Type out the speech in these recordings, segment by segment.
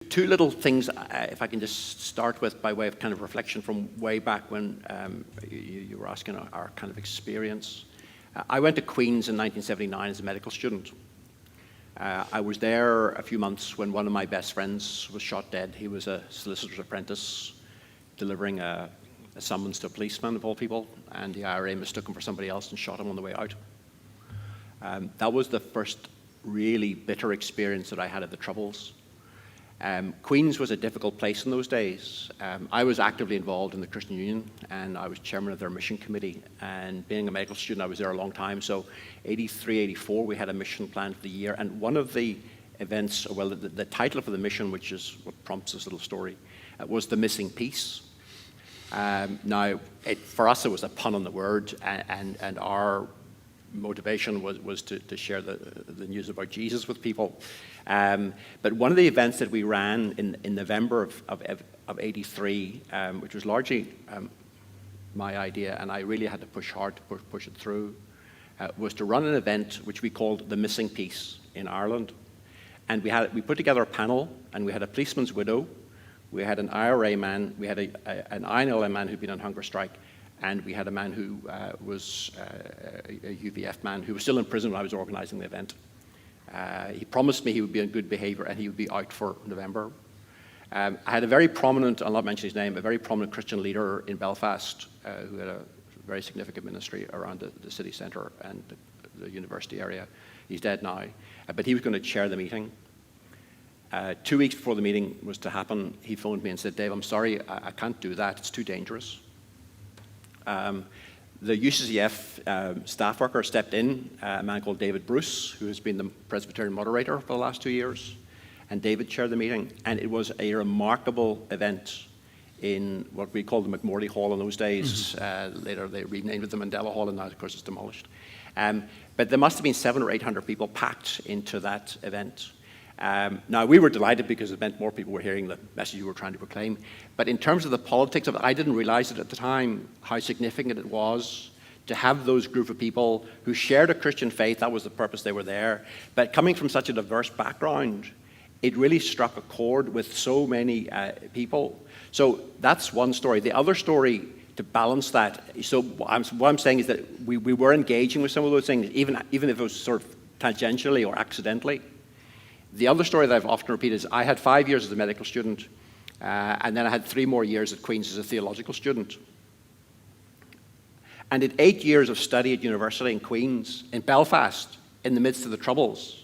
Two little things, if I can just start with by way of kind of reflection from way back when you were asking our kind of experience. I went to Queen's in 1979 as a medical student. I was there a few months when one of my best friends was shot dead. He was a solicitor's apprentice delivering a summons to a policeman, of all people, and the IRA mistook him for somebody else and shot him on the way out. That was the first really bitter experience that I had of the Troubles. Queen's was a difficult place in those days. I was actively involved in the Christian Union, and I was chairman of their mission committee. And being a medical student, I was there a long time. So 83, 84, we had a mission plan for the year. And one of the events, well, the title for the mission, which is what prompts this little story, was The Missing Piece. Now, for us, it was a pun on the word, and our motivation was to share the news about Jesus with people. But one of the events that we ran in November of 83, which was largely my idea, and I really had to push hard to push it through, was to run an event which we called The Missing Piece in Ireland. And we put together a panel, and we had a policeman's widow, we had an IRA man, we had an INLM man who'd been on hunger strike, and we had a man who was a UVF man who was still in prison when I was organizing the event. He promised me he would be on good behavior and he would be out for November. I had a very prominent, I'll not mention his name, a very prominent Christian leader in Belfast who had a very significant ministry around the city centre and the university area. He's dead now, but he was going to chair the meeting. 2 weeks before the meeting was to happen, he phoned me and said, "Dave, I'm sorry, I can't do that, it's too dangerous." The UCCF staff worker stepped in, a man called David Bruce, who has been the Presbyterian moderator for the last 2 years, and David chaired the meeting, and it was a remarkable event in what we called the McMorley Hall in those days. Later they renamed it the Mandela Hall, and now, of course, it's demolished. But there must have been 700 or 800 people packed into that event. Now, we were delighted because it meant more people were hearing the message we were trying to proclaim. But in terms of the politics of it, I didn't realize it at the time, how significant it was to have those group of people who shared a Christian faith. That was the purpose they were there. But coming from such a diverse background, it really struck a chord with so many people. So that's one story. The other story, to balance that, so what I'm saying is that we were engaging with some of those things, even if it was sort of tangentially or accidentally. The other story that I've often repeated is I had 5 years as a medical student, and then I had 3 more years at Queen's as a theological student. And in 8 years of study at university in Queen's, in Belfast, in the midst of the Troubles,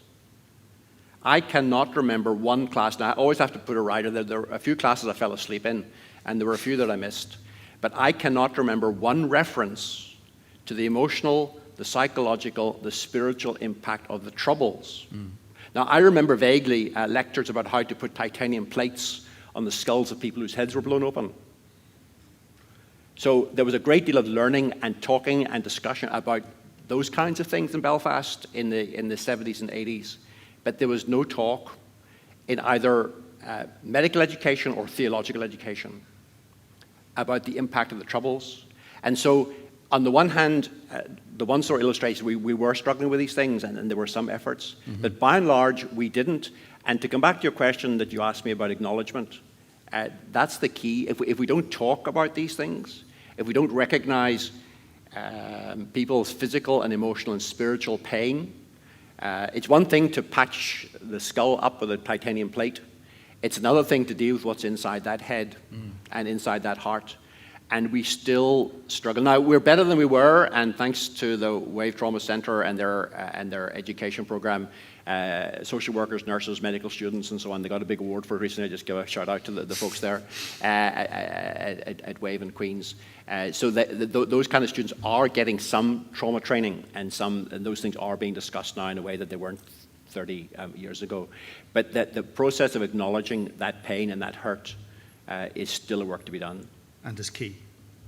I cannot remember one class. Now, I always have to put a rider there. There were a few classes I fell asleep in, and there were a few that I missed. But I cannot remember one reference to the emotional, the psychological, the spiritual impact of the Troubles. Now, I remember vaguely lectures about how to put titanium plates on the skulls of people whose heads were blown open. So there was a great deal of learning and talking and discussion about those kinds of things in Belfast in the 70s and 80s. But there was no talk in either medical education or theological education about the impact of the Troubles. And so, on the one hand, the one story illustrates we were struggling with these things, and there were some efforts. But by and large, we didn't. And to come back to your question that you asked me about acknowledgement, that's the key. If we don't talk about these things, if we don't recognize people's physical and emotional and spiritual pain, it's one thing to patch the skull up with a titanium plate. It's another thing to deal with what's inside that head and inside that heart. And we still struggle. Now, we're better than we were, and thanks to the Wave Trauma Centre and their education program, social workers, nurses, medical students, and so on, they got a big award for it recently. I just give a shout out to the folks there at Wave and Queen's. So those kind of students are getting some trauma training, and those things are being discussed now in a way that they weren't 30 years ago. But the process of acknowledging that pain and that hurt is still a work to be done. And is key.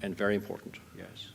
And very important, yes.